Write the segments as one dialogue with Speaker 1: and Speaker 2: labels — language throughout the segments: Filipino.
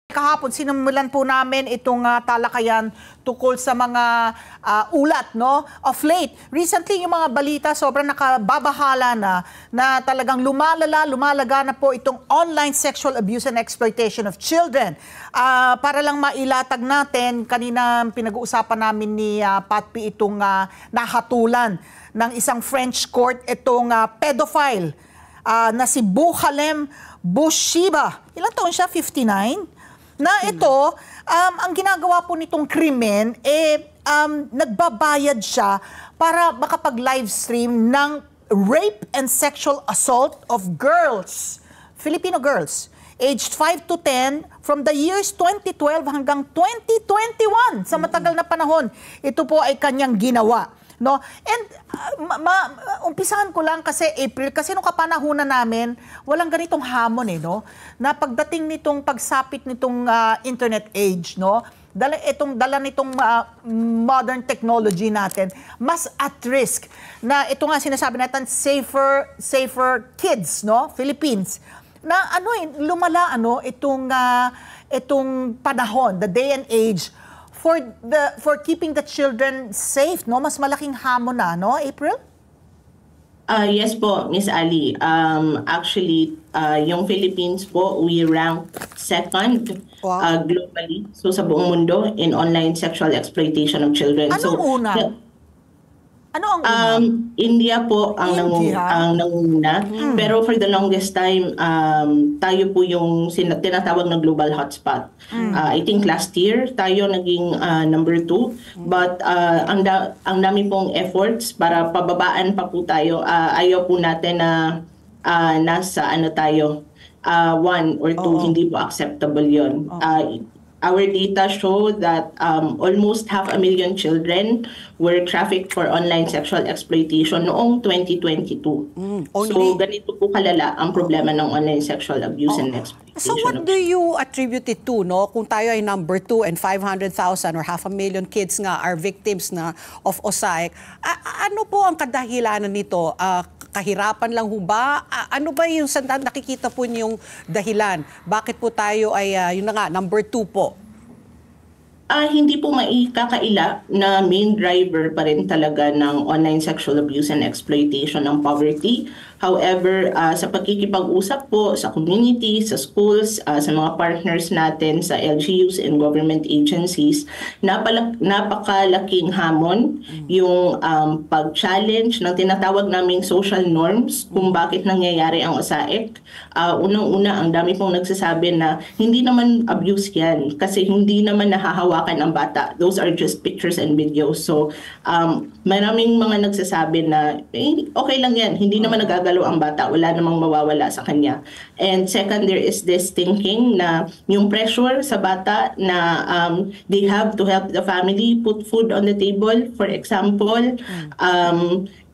Speaker 1: Kahapon, sinimulan po namin itong talakayan tungkol sa mga ulat, no? Of late, recently yung mga balita sobrang nakababahala na talagang lumalaga na po itong online sexual abuse and exploitation of children. Para lang mailatag natin, kanina pinag-uusapan namin ni Patpi itong nahatulan ng isang French court itong pedophile na si Bouchalem Bouchiba. Ilang taon siya? 59? Na ito, ang ginagawa po nitong krimen, nagbabayad siya para makapag-livestream ng rape and sexual assault of girls, Filipino girls, aged 5 to 10, from the years 2012 hanggang 2021. Sa matagal na panahon, ito po ay kanyang ginawa. No? And umpisahan ko lang kasi April, kasi nung kapanahunan namin, walang ganitong hamon no? Na pagdating nitong pagsapit nitong internet age, no? Dala nitong modern technology natin, mas at risk na ito nga sinasabi natin, safer kids, no? Philippines. Na lumala itong panahon, the day and age, for keeping the children safe, no? Mas malaking hamon na, no, April?
Speaker 2: Yes po, Miss Ali. Actually, yung Philippines po, we rank second globally, so sa buong mundo, in online sexual exploitation of children.
Speaker 1: Anong una? Ano ang una?
Speaker 2: India po ang nangunguna. Pero for the longest time, tayo po yung tinatawag na global hotspot. I think last year, tayo naging number 2. But ang dami pong efforts para pababaan pa po tayo. Ayaw po natin na nasa tayo, 1 or 2, hindi po acceptable yun. Our data show that almost 500,000 children were trafficked for online sexual exploitation noong 2022. So ganito po kalala ang problema ng online sexual abuse and exploitation.
Speaker 3: So what do you attribute it to, no? Kung tayo ay number 2 and 500,000 or 500,000 kids nga are victims na of OSAIC, ano po ang kadahilanan nito? Kahirapan lang ho ba? Ano ba yung nakikita po niyong dahilan? Bakit po tayo ay, yun na nga, number 2 po?
Speaker 2: Hindi po maikakaila na main driver pa rin talaga ng online sexual abuse and exploitation ng poverty. However, sa pagkikipag-usap po sa community, sa schools, sa mga partners natin sa LGUs and government agencies, napakalaking hamon yung pag-challenge ng tinatawag naming social norms kung bakit nangyayari ang OSAIC. Unang-una, ang dami pong nagsasabi na hindi naman abuse yan kasi hindi naman nahahawakan ang bata. Those are just pictures and videos. So, maraming mga nagsasabi na okay lang yan, hindi naman nagagalaw ang bata, wala namang mawawala sa kanya. And second, there is this thinking na yung pressure sa bata na they have to help the family put food on the table. For example,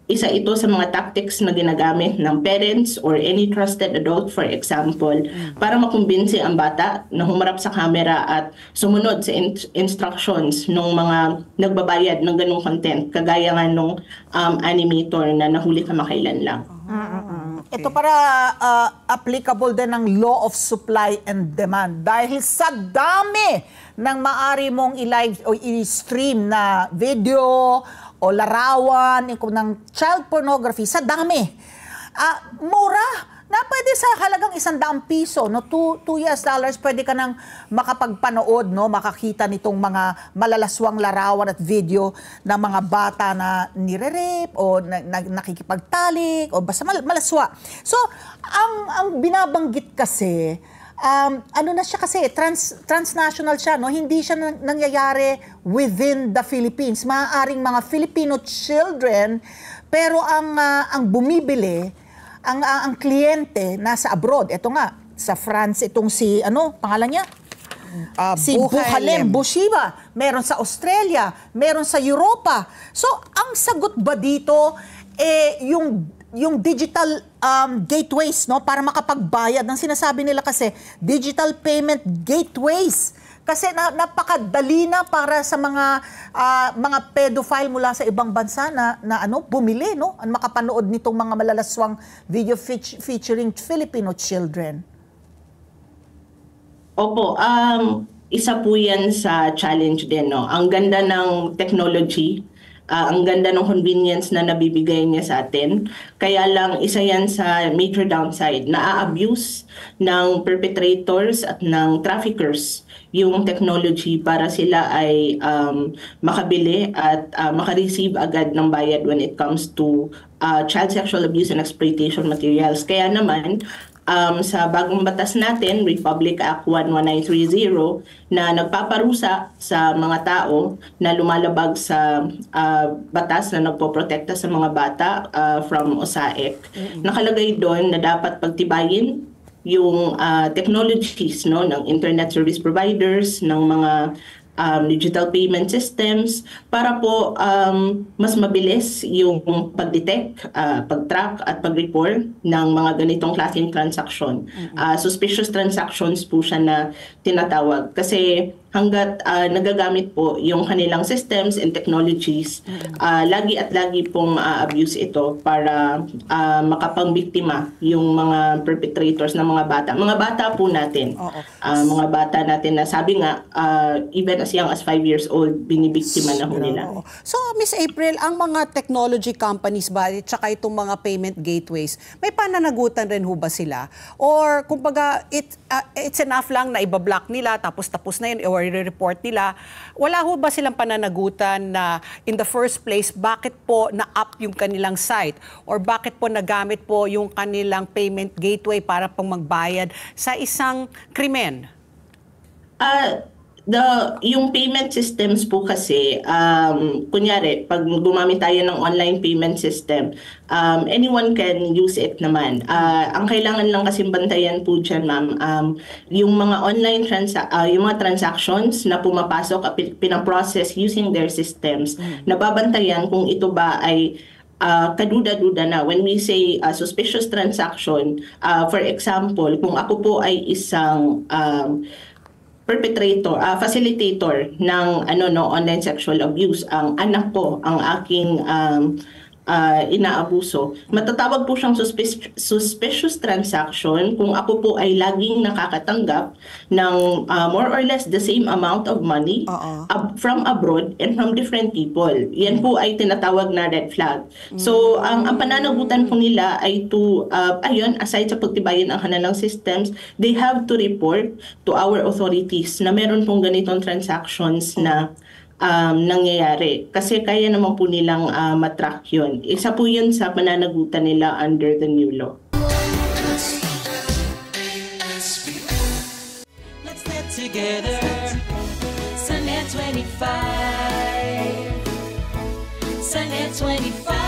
Speaker 2: isa ito sa mga tactics na ginagamit ng parents or any trusted adult, for example, para makumbinsi ang bata na humarap sa camera at sumunod sa instructions ng mga nagbabayad ng ganung content, kagaya nga nung animator na nahuli kamakailan lang.
Speaker 1: Okay. Ito para applicable din ng law of supply and demand dahil sa dami ng maari mong i-live o i-stream na video o larawan ng child pornography, sa dami. Mura na pwede sa halagang ₱100, no? $2 pwede ka nang makapagpanood, no? Makakita nitong mga malalaswang larawan at video ng mga bata na nire-rape o nakikipagtalik o basta malaswa. So, ang binabanggit kasi, na siya kasi, transnational siya, no? Hindi siya nangyayari within the Philippines. Maaaring mga Filipino children, pero ang bumibili, ang kliyente nasa abroad. Ito nga, sa France, itong si, pangalan niya? Si Bouchalem Bouchiba. Meron sa Australia, meron sa Europa. So, ang sagot ba dito, yung digital gateways, no, para makapagbayad ng sinasabi nila kasi digital payment gateways. Kasi napakadali na para sa mga pedophile mula sa ibang bansa na bumili, no, makapanood nitong mga malalaswang video featuring Filipino children.
Speaker 2: Opo, isa po yan sa challenge din, no? Ang ganda ng technology, ang ganda ng convenience na nabibigay niya sa atin. Kaya lang, isa yan sa major downside. Na-abuse ng perpetrators at ng traffickers yung technology para sila ay makabili at makareceive agad ng bayad when it comes to child sexual abuse and exploitation materials. Kaya naman, sa bagong batas natin, Republic Act 11930, na nagpaparusa sa mga tao na lumalabag sa batas na nagpoprotekta sa mga bata from OSAEC. Nakalagay doon na dapat pagtibayin yung technologies, no, ng internet service providers, ng mga digital payment systems para po mas mabilis yung pag-detect, pag-track at pag-report ng mga ganitong klaseng transaction. Suspicious transactions po siya na tinatawag kasi hanggat nagagamit po yung kanilang systems and technologies, lagi at lagi pong abuse ito para makapangbiktima yung mga perpetrators ng mga bata. Mga bata po natin. Mga bata natin na sabi nga, even as young as 5 years old, binibiktima na ho nila.
Speaker 3: So, Miss April, ang mga technology companies ba, tsaka itong mga payment gateways, may pananagutan rin ho ba sila? Or, kumbaga, it's enough lang na ibablock nila, tapos na yun, or i-report nila. Wala ho ba silang pananagutan na in the first place, bakit po na-up yung kanilang site? Or bakit po nagamit po yung kanilang payment gateway para pong magbayad sa isang krimen?
Speaker 2: Yung payment systems po kasi, kunyari, pag gumamit tayo ng online payment system, anyone can use it naman. Ang kailangan lang kasi bantayan po dyan, ma'am, yung mga online yung mga transactions na pumapasok at pinaprocess using their systems, nababantayan kung ito ba ay kaduda-duda na. When we say suspicious transaction, for example, kung ako po ay isang facilitator ng online sexual abuse, ang anak ko, ang aking inaabuso, matatawag po siyang suspicious transaction kung ako po ay laging nakakatanggap ng more or less the same amount of money from abroad and from different people. Yan po ay tinatawag na red flag. So, ang pananagutan po nila ay aside sa pagtibayin ang kanilang systems, they have to report to our authorities na meron pong ganitong transactions na nangyayari. Kasi kaya naman po nilang matrack yun. Isa po yun sa pananagutan nila under the new law.
Speaker 4: Let's get together. Sunnet 25. Sunnet 25.